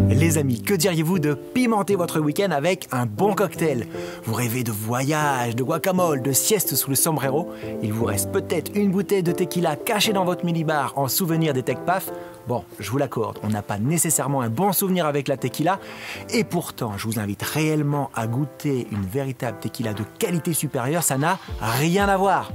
Les amis, que diriez-vous de pimenter votre week-end avec un bon cocktail? Vous rêvez de voyage, de guacamole, de sieste sous le sombrero? Il vous reste peut-être une bouteille de tequila cachée dans votre minibar en souvenir des TechPaf? Bon, je vous l'accorde, on n'a pas nécessairement un bon souvenir avec la tequila, et pourtant, je vous invite réellement à goûter une véritable tequila de qualité supérieure, ça n'a rien à voir.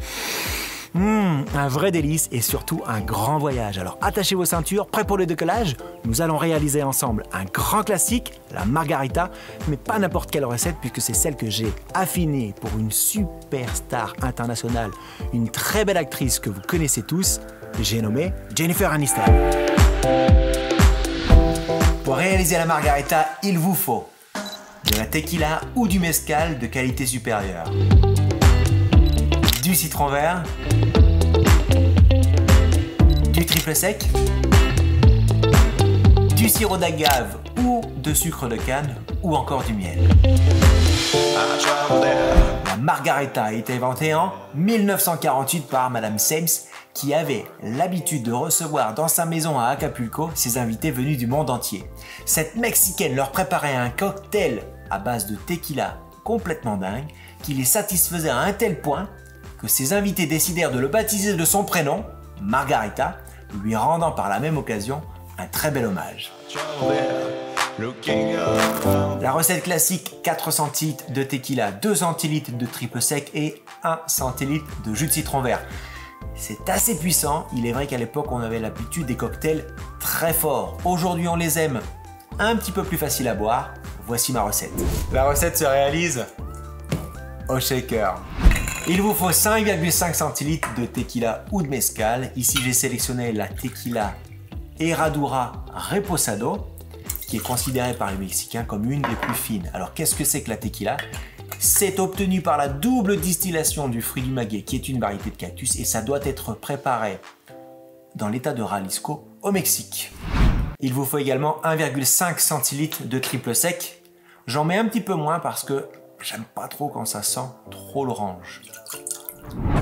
Un vrai délice et surtout un grand voyage. Alors attachez vos ceintures, prêts pour le décollage? Nous allons réaliser ensemble un grand classique, la margarita, mais pas n'importe quelle recette puisque c'est celle que j'ai affinée pour une superstar internationale, une très belle actrice que vous connaissez tous, j'ai nommé Jennifer Aniston. Pour réaliser la margarita, il vous faut de la tequila ou du mezcal de qualité supérieure, du citron vert, du triple sec, du sirop d'agave ou de sucre de canne ou encore du miel. La margarita a été inventée en 1948 par Madame Sames qui avait l'habitude de recevoir dans sa maison à Acapulco ses invités venus du monde entier. Cette Mexicaine leur préparait un cocktail à base de tequila complètement dingue qui les satisfaisait à un tel point que ses invités décidèrent de le baptiser de son prénom, Margarita, lui rendant par la même occasion un très bel hommage. La recette classique, 4 centilitres de tequila, 2 centilitres de triple sec et 1 centilitre de jus de citron vert. C'est assez puissant, il est vrai qu'à l'époque on avait l'habitude des cocktails très forts. Aujourd'hui on les aime un petit peu plus faciles à boire. Voici ma recette. La recette se réalise au shaker. Il vous faut 5,5 centilitres de tequila ou de mezcal. Ici, j'ai sélectionné la tequila Herradura Reposado, qui est considérée par les Mexicains comme une des plus fines. Alors, qu'est-ce que c'est que la tequila? C'est obtenu par la double distillation du fruit du maguey, qui est une variété de cactus, et ça doit être préparé dans l'état de Jalisco, au Mexique. Il vous faut également 1,5 centilitres de triple sec. J'en mets un petit peu moins parce que j'aime pas trop quand ça sent trop l'orange.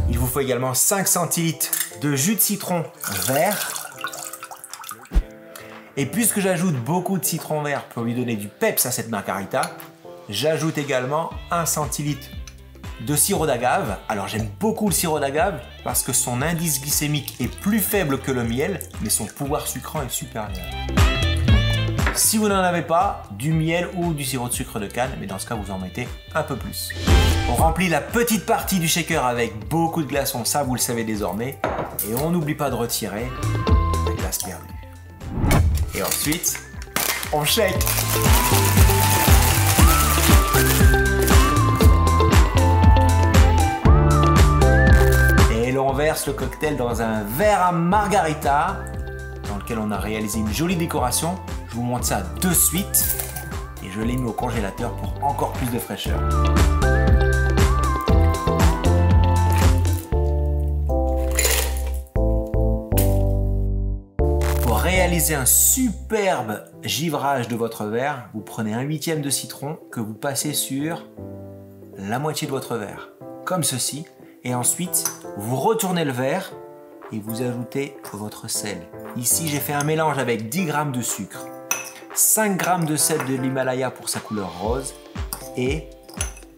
Il vous faut également 5 centilitres de jus de citron vert. Et puisque j'ajoute beaucoup de citron vert pour lui donner du peps à cette margarita, j'ajoute également 1 centilitre de sirop d'agave. Alors j'aime beaucoup le sirop d'agave parce que son indice glycémique est plus faible que le miel, mais son pouvoir sucrant est supérieur. Si vous n'en avez pas, du miel ou du sirop de sucre de canne, mais dans ce cas vous en mettez un peu plus. On remplit la petite partie du shaker avec beaucoup de glaçons, ça vous le savez désormais. Et on n'oublie pas de retirer la glace perdue. Et ensuite, on shake. Et l'on verse le cocktail dans un verre à margarita dans lequel on a réalisé une jolie décoration. Je vous montre ça de suite et je l'ai mis au congélateur pour encore plus de fraîcheur. Pour réaliser un superbe givrage de votre verre, vous prenez 1/8 de citron que vous passez sur la moitié de votre verre, comme ceci, et ensuite vous retournez le verre et vous ajoutez votre sel. Ici j'ai fait un mélange avec 10 g de sucre, 5 g de sel de l'Himalaya pour sa couleur rose et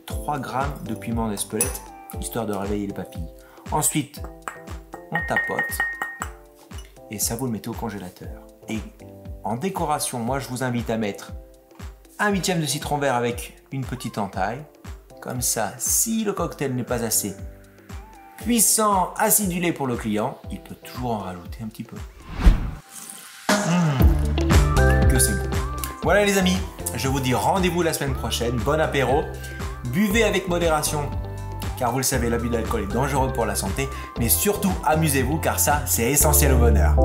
3 g de piment d'Espelette, histoire de réveiller les papilles. Ensuite, on tapote et ça vous le mettez au congélateur. Et en décoration, moi je vous invite à mettre 1/8 de citron vert avec une petite entaille. Comme ça, si le cocktail n'est pas assez puissant, acidulé pour le client, il peut toujours en rajouter un petit peu. Que c'est bon. Voilà les amis, je vous dis rendez-vous la semaine prochaine, bon apéro, buvez avec modération, car vous le savez, l'abus d'alcool est dangereux pour la santé, mais surtout amusez-vous, car ça, c'est essentiel au bonheur.